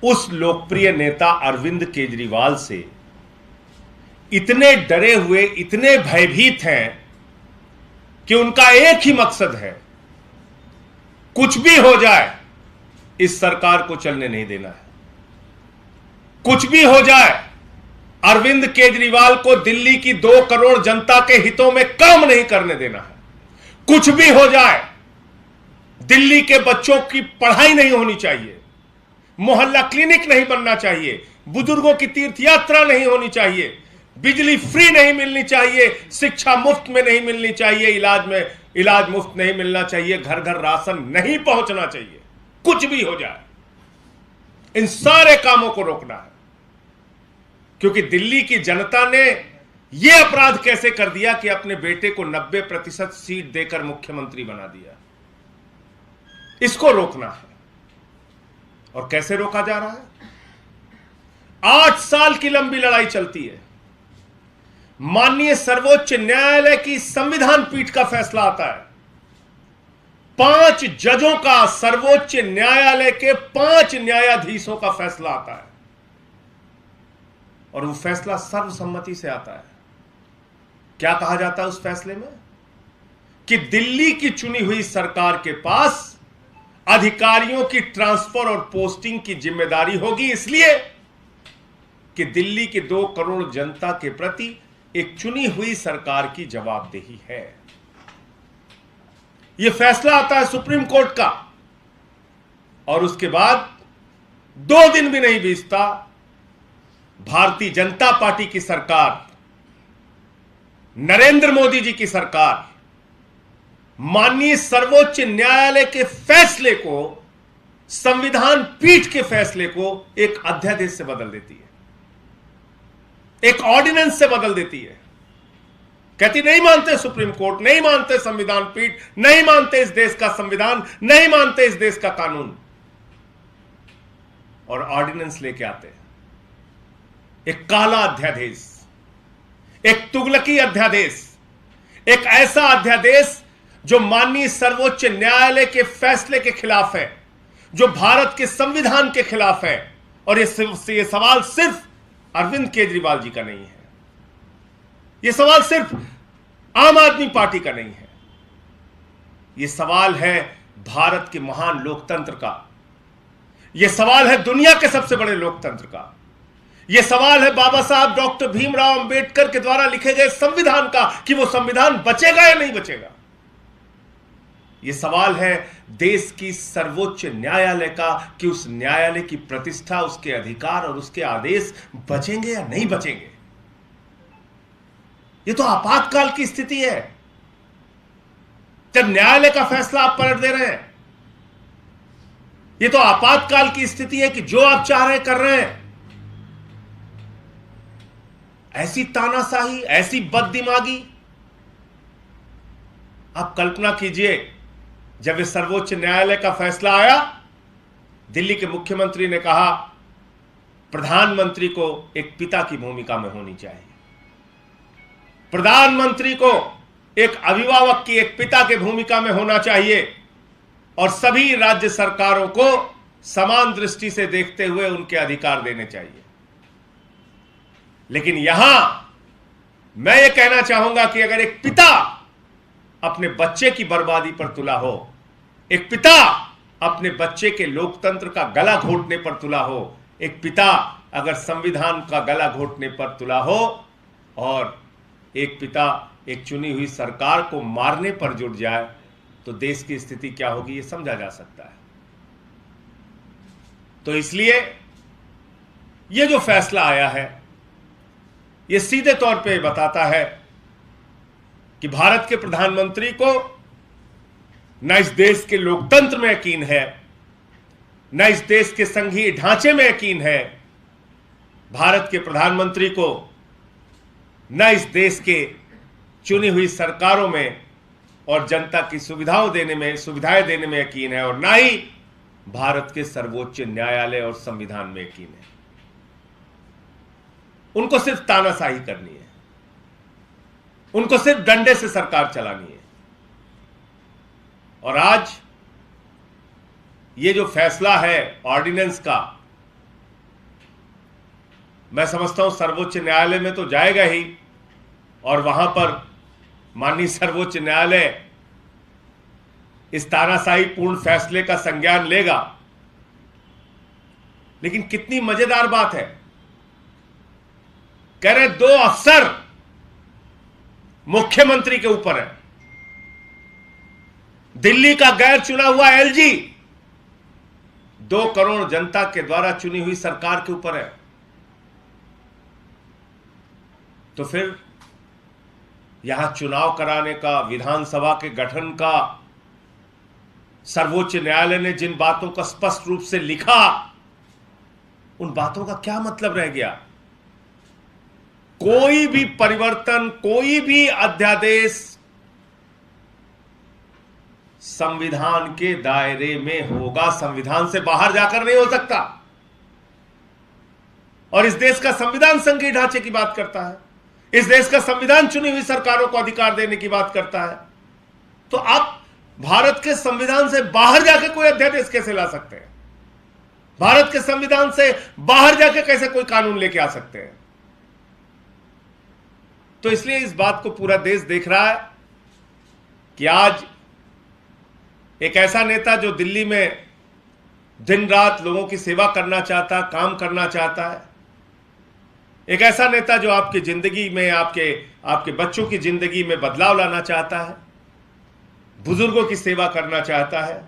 उस लोकप्रिय नेता अरविंद केजरीवाल से इतने डरे हुए, इतने भयभीत हैं कि उनका एक ही मकसद है, कुछ भी हो जाए इस सरकार को चलने नहीं देना है। कुछ भी हो जाए, अरविंद केजरीवाल को दिल्ली की 2 करोड़ जनता के हितों में काम नहीं करने देना है। कुछ भी हो जाए, दिल्ली के बच्चों की पढ़ाई नहीं होनी चाहिए, मोहल्ला क्लिनिक नहीं बनना चाहिए, बुजुर्गों की तीर्थ यात्रा नहीं होनी चाहिए, बिजली फ्री नहीं मिलनी चाहिए, शिक्षा मुफ्त में नहीं मिलनी चाहिए, इलाज मुफ्त नहीं मिलना चाहिए, घर घर राशन नहीं पहुंचना चाहिए। कुछ भी हो जाए, इन सारे कामों को रोकना है। क्योंकि दिल्ली की जनता ने यह अपराध कैसे कर दिया कि अपने बेटे को 90% सीट देकर मुख्यमंत्री बना दिया। इसको रोकना है। और कैसे रोका जा रहा है? 8 साल की लंबी लड़ाई चलती है। माननीय सर्वोच्च न्यायालय की संविधान पीठ का फैसला आता है। 5 जजों का, सर्वोच्च न्यायालय के 5 न्यायाधीशों का फैसला आता है और वो फैसला सर्वसम्मति से आता है। क्या कहा जाता है उस फैसले में? कि दिल्ली की चुनी हुई सरकार के पास अधिकारियों की ट्रांसफर और पोस्टिंग की जिम्मेदारी होगी, इसलिए कि दिल्ली की 2 करोड़ जनता के प्रति एक चुनी हुई सरकार की जवाबदेही है। यह फैसला आता है सुप्रीम कोर्ट का और उसके बाद 2 दिन भी नहीं बीतता, भारतीय जनता पार्टी की सरकार, नरेंद्र मोदी जी की सरकार माननीय सर्वोच्च न्यायालय के फैसले को, संविधान पीठ के फैसले को एक अध्यादेश से बदल देती है, एक ऑर्डिनेंस से बदल देती है। कहती नहीं मानते सुप्रीम कोर्ट, नहीं मानते संविधान पीठ, नहीं मानते इस देश का संविधान, नहीं मानते इस देश का कानून, और ऑर्डिनेंस लेके आते हैं एक काला अध्यादेश, एक तुगलकी अध्यादेश, एक ऐसा अध्यादेश जो माननीय सर्वोच्च न्यायालय के फैसले के खिलाफ है, जो भारत के संविधान के खिलाफ है। और ये सवाल सिर्फ अरविंद केजरीवाल जी का नहीं है, यह सवाल सिर्फ आम आदमी पार्टी का नहीं है, यह सवाल है भारत के महान लोकतंत्र का, यह सवाल है दुनिया के सबसे बड़े लोकतंत्र का, यह सवाल है बाबा साहब डॉक्टर भीमराव अंबेडकर के द्वारा लिखे गए संविधान का कि वो संविधान बचेगा या नहीं बचेगा। यह सवाल है देश की सर्वोच्च न्यायालय का कि उस न्यायालय की प्रतिष्ठा, उसके अधिकार और उसके आदेश बचेंगे या नहीं बचेंगे। यह तो आपातकाल की स्थिति है जब न्यायालय का फैसला आप पलट दे रहे हैं। यह तो आपातकाल की स्थिति है कि जो आप चाह रहे कर रहे हैं। ऐसी तानाशाही, ऐसी बददिमागी, आप कल्पना कीजिए जब इस सर्वोच्च न्यायालय का फैसला आया, दिल्ली के मुख्यमंत्री ने कहा प्रधानमंत्री को एक पिता की भूमिका में होनी चाहिए, प्रधानमंत्री को एक अभिभावक की, एक पिता की भूमिका में होना चाहिए और सभी राज्य सरकारों को समान दृष्टि से देखते हुए उनके अधिकार देने चाहिए। लेकिन यहां मैं यह कहना चाहूंगा कि अगर एक पिता अपने बच्चे की बर्बादी पर तुला हो, एक पिता अपने बच्चे के लोकतंत्र का गला घोटने पर तुला हो, एक पिता अगर संविधान का गला घोटने पर तुला हो और एक पिता एक चुनी हुई सरकार को मारने पर जुट जाए, तो देश की स्थिति क्या होगी यह समझा जा सकता है। तो इसलिए यह जो फैसला आया है, यह सीधे तौर पे बताता है कि भारत के प्रधानमंत्री को न इस देश के लोकतंत्र में यकीन है, न इस देश के संघीय ढांचे में यकीन है। भारत के प्रधानमंत्री को न इस देश के चुनी हुई सरकारों में और जनता की सुविधाएं देने में यकीन है, और न ही भारत के सर्वोच्च न्यायालय और संविधान में यकीन है। उनको सिर्फ तानाशाही करनी है, उनको सिर्फ डंडे से सरकार चलानी है। और आज ये जो फैसला है ऑर्डिनेंस का, मैं समझता हूं सर्वोच्च न्यायालय में तो जाएगा ही, और वहां पर माननीय सर्वोच्च न्यायालय इस तानाशाही पूर्ण फैसले का संज्ञान लेगा। लेकिन कितनी मजेदार बात है, कह रहे 2 अफसर मुख्यमंत्री के ऊपर है। दिल्ली का गैर चुना हुआ एलजी 2 करोड़ जनता के द्वारा चुनी हुई सरकार के ऊपर है। तो फिर यहां चुनाव कराने का, विधानसभा के गठन का सर्वोच्च न्यायालय ने जिन बातों का स्पष्ट रूप से लिखा, उन बातों का क्या मतलब रह गया? कोई भी परिवर्तन, कोई भी अध्यादेश संविधान के दायरे में होगा, संविधान से बाहर जाकर नहीं हो सकता। और इस देश का संविधान संघीय ढांचे की बात करता है, इस देश का संविधान चुनी हुई सरकारों को अधिकार देने की बात करता है। तो आप भारत के संविधान से बाहर जाकर कोई अध्यादेश कैसे ला सकते हैं? भारत के संविधान से बाहर जाकर कैसे कोई कानून लेके आ सकते हैं? तो इसलिए इस बात को पूरा देश देख रहा है कि आज एक ऐसा नेता जो दिल्ली में दिन रात लोगों की सेवा करना चाहता, काम करना चाहता है, एक ऐसा नेता जो आपकी जिंदगी में, आपके बच्चों की जिंदगी में बदलाव लाना चाहता है, बुजुर्गों की सेवा करना चाहता है।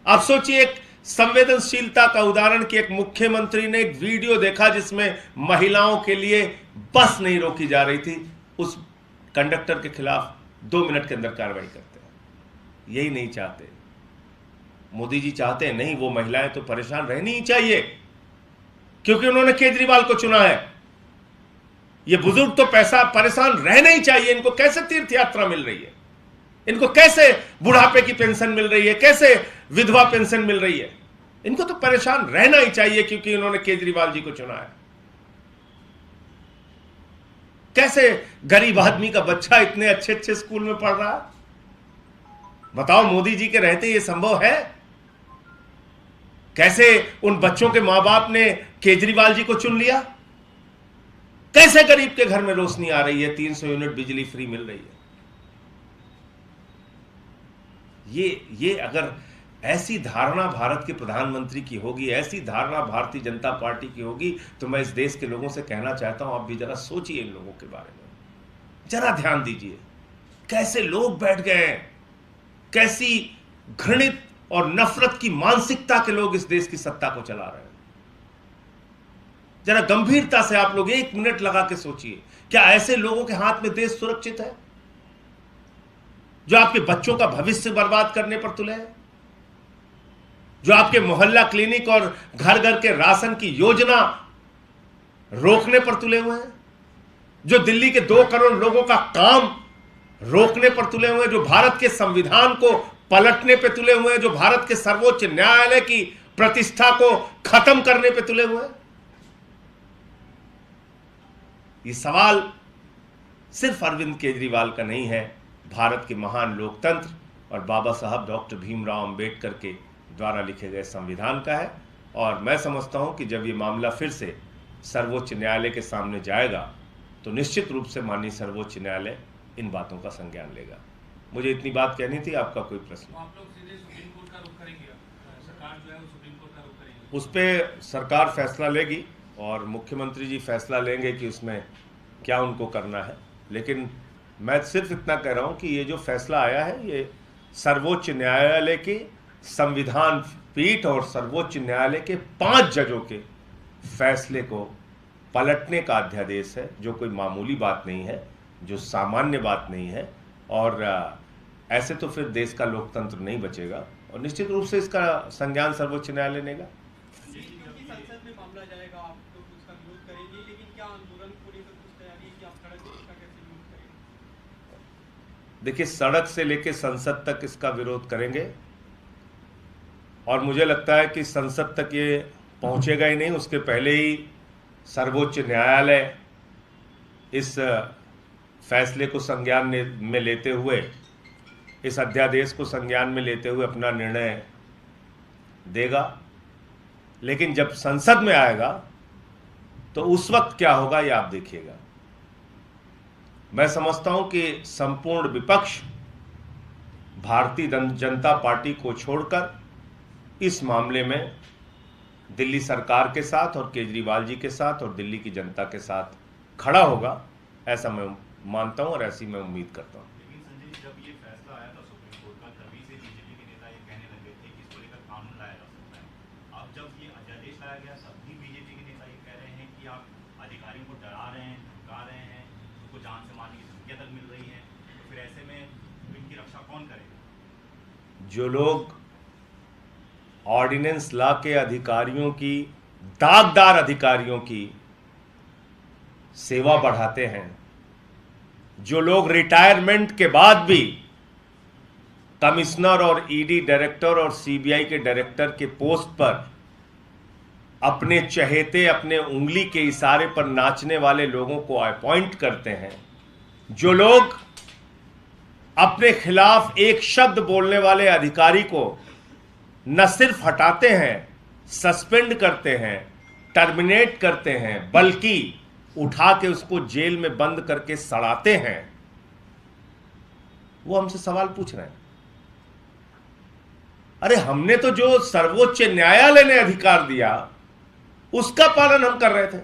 आप सोचिए, एक संवेदनशीलता का उदाहरण कि एक मुख्यमंत्री ने एक वीडियो देखा जिसमें महिलाओं के लिए बस नहीं रोकी जा रही थी, उस कंडक्टर के खिलाफ 2 मिनट के अंदर कार्रवाई करते हैं। यही नहीं चाहते मोदी जी, चाहते हैं नहीं, वो महिलाएं तो परेशान रहनी ही चाहिए क्योंकि उन्होंने केजरीवाल को चुना है। ये बुजुर्ग तो परेशान रहना ही चाहिए। इनको कैसे तीर्थ यात्रा मिल रही है, इनको कैसे बुढ़ापे की पेंशन मिल रही है, कैसे विधवा पेंशन मिल रही है, इनको तो परेशान रहना ही चाहिए क्योंकि इन्होंने केजरीवाल जी को चुना है। कैसे गरीब आदमी का बच्चा इतने अच्छे अच्छे स्कूल में पढ़ रहा है? बताओ, मोदी जी के रहते ये संभव है? कैसे उन बच्चों के मां बाप ने केजरीवाल जी को चुन लिया? कैसे गरीब के घर में रोशनी आ रही है, 300 यूनिट बिजली फ्री मिल रही है? ये अगर ऐसी धारणा भारत के प्रधानमंत्री की होगी, ऐसी धारणा भारतीय जनता पार्टी की होगी, तो मैं इस देश के लोगों से कहना चाहता हूं, आप भी जरा सोचिए इन लोगों के बारे में, जरा ध्यान दीजिए। कैसे लोग बैठ गए हैं, कैसी घृणित और नफरत की मानसिकता के लोग इस देश की सत्ता को चला रहे हैं। जरा गंभीरता से आप लोग 1 मिनट लगा के सोचिए, क्या ऐसे लोगों के हाथ में देश सुरक्षित है जो आपके बच्चों का भविष्य बर्बाद करने पर तुले हैं, जो आपके मोहल्ला क्लिनिक और घर घर के राशन की योजना रोकने पर तुले हुए हैं, जो दिल्ली के 2 करोड़ लोगों का काम रोकने पर तुले हुए हैं, जो भारत के संविधान को पलटने पर तुले हुए हैं, जो भारत के सर्वोच्च न्यायालय की प्रतिष्ठा को खत्म करने पर तुले हुए हैं। ये सवाल सिर्फ अरविंद केजरीवाल का नहीं है, भारत के महान लोकतंत्र और बाबा साहब डॉक्टर भीमराव अंबेडकर के द्वारा लिखे गए संविधान का है। और मैं समझता हूं कि जब ये मामला फिर से सर्वोच्च न्यायालय के सामने जाएगा तो निश्चित रूप से माननीय सर्वोच्च न्यायालय इन बातों का संज्ञान लेगा। मुझे इतनी बात कहनी थी। आपका कोई प्रश्न? आप लोग सीधे सुप्रीम कोर्ट का रुख करेंगे? सरकार जो है वो सुप्रीम कोर्ट का रुख करेंगे? उस पर सरकार फैसला लेगी और मुख्यमंत्री जी फैसला लेंगे कि उसमें क्या उनको करना है। लेकिन मैं सिर्फ इतना कह रहा हूं कि ये जो फैसला आया है, ये सर्वोच्च न्यायालय की संविधान पीठ और सर्वोच्च न्यायालय के 5 जजों के फैसले को पलटने का अध्यादेश है, जो कोई मामूली बात नहीं है, जो सामान्य बात नहीं है। और ऐसे तो फिर देश का लोकतंत्र नहीं बचेगा और निश्चित रूप से इसका संज्ञान सर्वोच्च न्यायालय लेगा। संसद में मामला जाएगा, आप लोग उसका विरोध करेंगे, लेकिन क्या आंदोलन को लेकर कुछ तैयारी है कि आप सड़क पर इसका कैसे विरोध करेंगे? देखिए, सड़क से लेकर संसद तक इसका विरोध करेंगे और मुझे लगता है कि संसद तक ये पहुंचेगा ही नहीं, उसके पहले ही सर्वोच्च न्यायालय इस फैसले को संज्ञान में लेते हुए, इस अध्यादेश को संज्ञान में लेते हुए अपना निर्णय देगा। लेकिन जब संसद में आएगा तो उस वक्त क्या होगा ये आप देखिएगा। मैं समझता हूं कि संपूर्ण विपक्ष भारतीय जनता पार्टी को छोड़कर इस मामले में दिल्ली सरकार के साथ और केजरीवाल जी के साथ और दिल्ली की जनता के साथ खड़ा होगा, ऐसा मैं मानता हूं और ऐसी मैं उम्मीद करता हूं। लेकिन संजय जी, जब ये फैसला आया था सुप्रीम कोर्ट का, तभी से बीजेपी के नेता ये कहने लगे थे कि इसको लेकर कानून लाया जा सकता है। अब जब ये अध्यादेश लाया गया तब भी बीजेपी के नेता ये कह रहे हैं कि आप अधिकारियों को डरा रहे हैं, धमका रहे हैं, उनको जान से मारने की धमकियां तक मिल रही हैं, तो फिर ऐसे में इनकी रक्षा कौन करेगा? जो लोग ऑर्डिनेंस ला के अधिकारियों की, दागदार अधिकारियों की सेवा बढ़ाते हैं, जो लोग रिटायरमेंट के बाद भी कमिश्नर और ईडी डायरेक्टर और सीबीआई के डायरेक्टर के पोस्ट पर अपने चहेते, अपने उंगली के इशारे पर नाचने वाले लोगों को अपॉइंट करते हैं, जो लोग अपने खिलाफ एक शब्द बोलने वाले अधिकारी को न सिर्फ हटाते हैं, सस्पेंड करते हैं, टर्मिनेट करते हैं, बल्कि उठा के उसको जेल में बंद करके सड़ाते हैं, वो हमसे सवाल पूछ रहे हैं। अरे हमने तो जो सर्वोच्च न्यायालय ने अधिकार दिया उसका पालन हम कर रहे थे,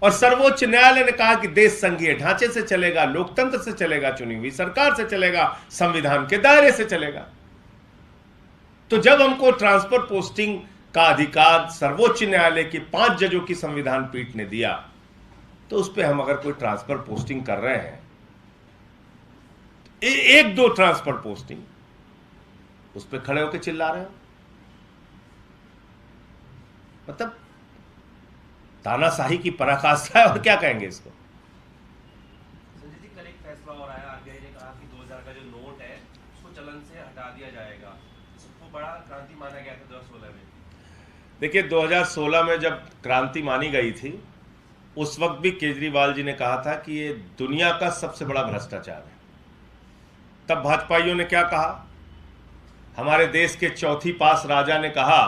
और सर्वोच्च न्यायालय ने कहा कि देश संघीय ढांचे से चलेगा, लोकतंत्र से चलेगा, चुनी हुई सरकार से चलेगा, संविधान के दायरे से चलेगा। तो जब हमको ट्रांसफर पोस्टिंग का अधिकार सर्वोच्च न्यायालय की 5 जजों की संविधान पीठ ने दिया, तो उस पर हम अगर कोई ट्रांसफर पोस्टिंग कर रहे हैं, एक दो ट्रांसफर पोस्टिंग, उस पर खड़े होकर चिल्ला रहे हो, मतलब तानाशाही की पराकाष्ठा है, और क्या कहेंगे इसको। संजय जी, कल एक फैसला और आया, आरबीआई ने कहा कि 2000 का जो नोट है उसको चलन से हटा दिया जाएगा। इसको बड़ा क्रांति माना गया था 2016 में। देखिए 2016 में जब क्रांति मानी गई थी, उस वक्त भी केजरीवाल जी ने कहा था कि ये दुनिया का सबसे बड़ा भ्रष्टाचार है। तब भाजपाइयों ने क्या कहा, हमारे देश के चौथी पास राजा ने कहा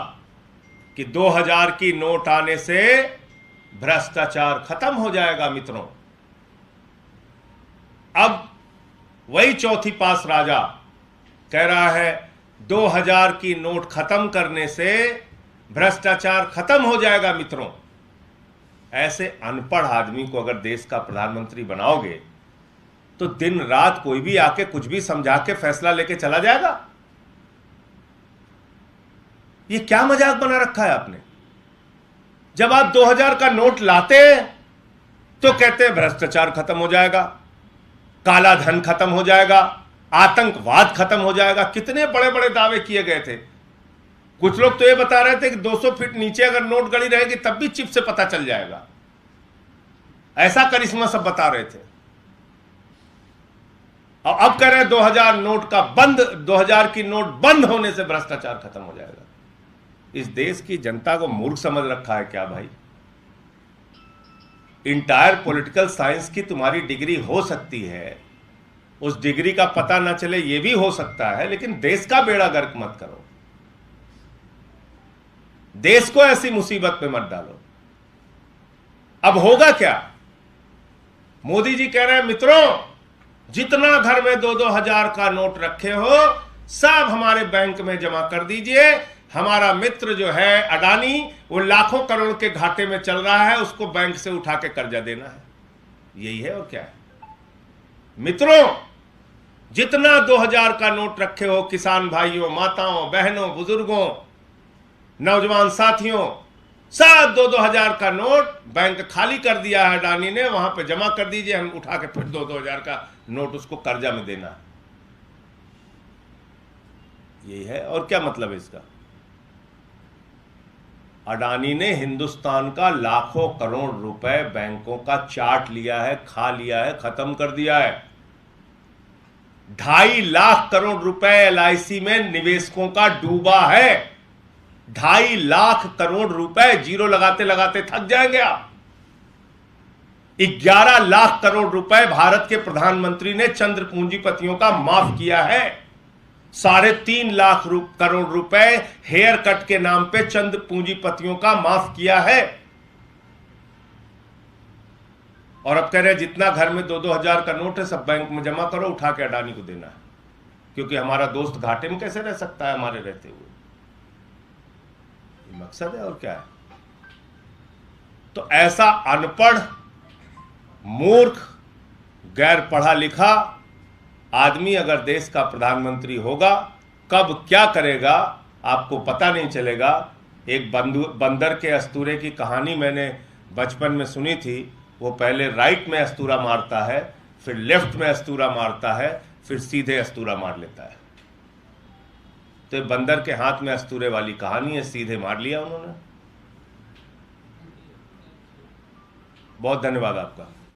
कि 2000 की नोट आने से भ्रष्टाचार खत्म हो जाएगा मित्रों। अब वही चौथी पास राजा कह रहा है 2000 की नोट खत्म करने से भ्रष्टाचार खत्म हो जाएगा मित्रों। ऐसे अनपढ़ आदमी को अगर देश का प्रधानमंत्री बनाओगे तो दिन रात कोई भी आके कुछ भी समझा के फैसला लेके चला जाएगा। ये क्या मजाक बना रखा है आपने। जब आप 2000 का नोट लाते हैं तो कहते हैं भ्रष्टाचार खत्म हो जाएगा, काला धन खत्म हो जाएगा, आतंकवाद खत्म हो जाएगा। कितने बड़े बड़े दावे किए गए थे। कुछ लोग तो ये बता रहे थे कि 200 फीट नीचे अगर नोट गड़ी रहेगी तब भी चिप से पता चल जाएगा। ऐसा करिश्मा सब बता रहे थे। और अब कह रहे हैं 2000 नोट का बंद, 2000 की नोट बंद होने से भ्रष्टाचार खत्म हो जाएगा। इस देश की जनता को मूर्ख समझ रखा है क्या भाई। इंटायर पॉलिटिकल साइंस की तुम्हारी डिग्री हो सकती है, उस डिग्री का पता ना चले ये भी हो सकता है, लेकिन देश का बेड़ा गर्क मत करो, देश को ऐसी मुसीबत में मत डालो। अब होगा क्या, मोदी जी कह रहे हैं मित्रों जितना घर में 2-2 हजार का नोट रखे हो सब हमारे बैंक में जमा कर दीजिए। हमारा मित्र जो है अडानी, वो लाखों करोड़ के घाटे में चल रहा है, उसको बैंक से उठा के कर्जा देना है। यही है और क्या है। मित्रों जितना 2000 का नोट रखे हो, किसान भाइयों, माताओं, बहनों, बुजुर्गों, नौजवान साथियों, सब 2-2 हजार का नोट बैंक खाली कर दिया है अडानी ने, वहां पे जमा कर दीजिए, हम उठा के फिर 2-2 हजार का नोट उसको कर्जा में देना है। यही है और क्या मतलब है इसका। अडानी ने हिंदुस्तान का लाखों करोड़ रुपए बैंकों का चाट लिया है, खा लिया है, खत्म कर दिया है। 2.5 लाख करोड़ रुपए एलआईसी में निवेशकों का डूबा है। 2.5 लाख करोड़ रुपए जीरो लगाते लगाते थक जाएंगे आप। 11 लाख करोड़ रुपए भारत के प्रधानमंत्री ने चंद्र पूंजीपतियों का माफ किया है। 3.5 लाख करोड़ रुपए हेयर कट के नाम पे चंद पूंजीपतियों का माफ किया है। और अब कह रहे हैं जितना घर में 2-2 हजार का नोट है सब बैंक में जमा करो, उठा के अडानी को देना है, क्योंकि हमारा दोस्त घाटे में कैसे रह सकता है हमारे रहते हुए। ये मकसद है और क्या है। तो ऐसा अनपढ़, मूर्ख, गैर पढ़ा लिखा आदमी अगर देश का प्रधानमंत्री होगा, कब क्या करेगा आपको पता नहीं चलेगा। एक बंदर के अस्तूरे की कहानी मैंने बचपन में सुनी थी। वो पहले राइट में अस्तूरा मारता है, फिर लेफ्ट में अस्तूरा मारता है, फिर सीधे अस्तूरा मार लेता है। तो बंदर के हाथ में अस्तूरे वाली कहानी है, सीधे मार लिया उन्होंने। बहुत धन्यवाद आपका।